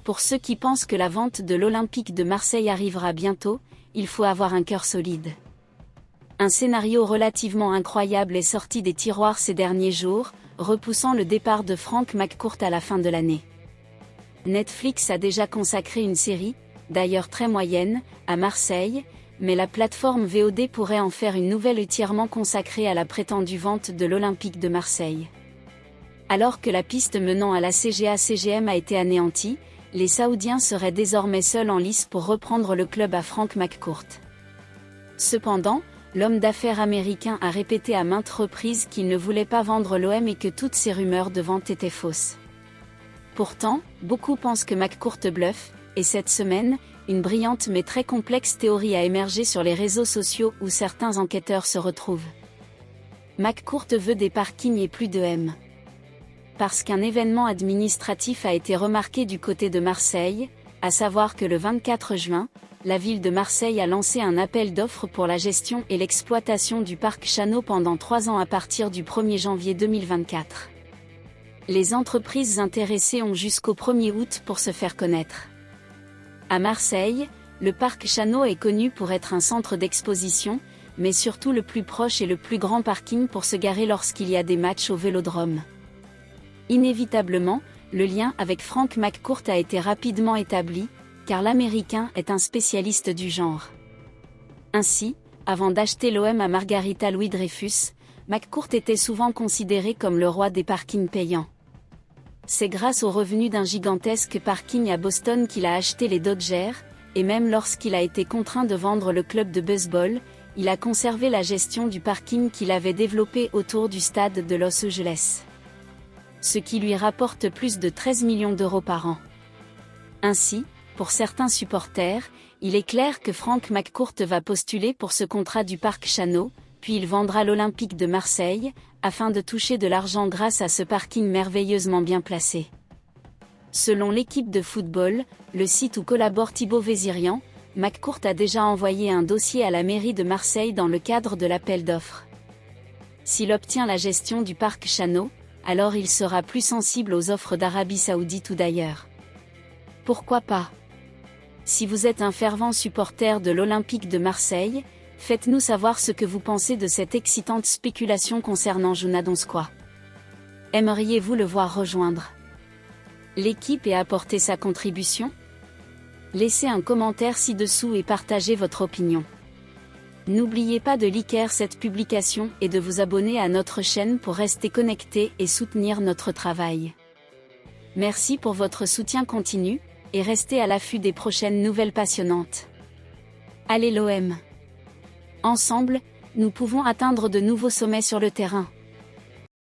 Pour ceux qui pensent que la vente de l'Olympique de Marseille arrivera bientôt, il faut avoir un cœur solide. Un scénario relativement incroyable est sorti des tiroirs ces derniers jours, repoussant le départ de Frank McCourt à la fin de l'année. Netflix a déjà consacré une série, d'ailleurs très moyenne, à Marseille, mais la plateforme VOD pourrait en faire une nouvelle entièrement consacrée à la prétendue vente de l'Olympique de Marseille. Alors que la piste menant à la CGA-CGM a été anéantie, les Saoudiens seraient désormais seuls en lice pour reprendre le club à Frank McCourt. Cependant, l'homme d'affaires américain a répété à maintes reprises qu'il ne voulait pas vendre l'OM et que toutes ces rumeurs de vente étaient fausses. Pourtant, beaucoup pensent que McCourt bluffe, et cette semaine, une brillante mais très complexe théorie a émergé sur les réseaux sociaux où certains enquêteurs se retrouvent. McCourt veut des parkings et plus de M. Parce qu'un événement administratif a été remarqué du côté de Marseille, à savoir que le 24 juin, la ville de Marseille a lancé un appel d'offres pour la gestion et l'exploitation du parc Chano pendant 3 ans à partir du 1er janvier 2024. Les entreprises intéressées ont jusqu'au 1er août pour se faire connaître. À Marseille, le parc Chano est connu pour être un centre d'exposition, mais surtout le plus proche et le plus grand parking pour se garer lorsqu'il y a des matchs au Vélodrome. Inévitablement, le lien avec Frank McCourt a été rapidement établi, car l'Américain est un spécialiste du genre. Ainsi, avant d'acheter l'OM à Margarita Louis-Dreyfus, McCourt était souvent considéré comme le roi des parkings payants. C'est grâce aux revenus d'un gigantesque parking à Boston qu'il a acheté les Dodgers, et même lorsqu'il a été contraint de vendre le club de baseball, il a conservé la gestion du parking qu'il avait développé autour du stade de Los Angeles. Ce qui lui rapporte plus de 13 millions d'euros par an. Ainsi, pour certains supporters, il est clair que Frank McCourt va postuler pour ce contrat du parc Chano, puis il vendra l'Olympique de Marseille, afin de toucher de l'argent grâce à ce parking merveilleusement bien placé. Selon l'équipe de football, le site où collabore Thibaut Vézirian, McCourt a déjà envoyé un dossier à la mairie de Marseille dans le cadre de l'appel d'offres. S'il obtient la gestion du parc Chano, alors il sera plus sensible aux offres d'Arabie Saoudite ou d'ailleurs. Pourquoi pas? Si vous êtes un fervent supporter de l'Olympique de Marseille, faites-nous savoir ce que vous pensez de cette excitante spéculation concernant Jouna Donskoy. Aimeriez-vous le voir rejoindre l'équipe et apporter sa contribution? Laissez un commentaire ci-dessous et partagez votre opinion. N'oubliez pas de liker cette publication et de vous abonner à notre chaîne pour rester connecté et soutenir notre travail. Merci pour votre soutien continu, et restez à l'affût des prochaines nouvelles passionnantes. Allez l'OM! Ensemble, nous pouvons atteindre de nouveaux sommets sur le terrain.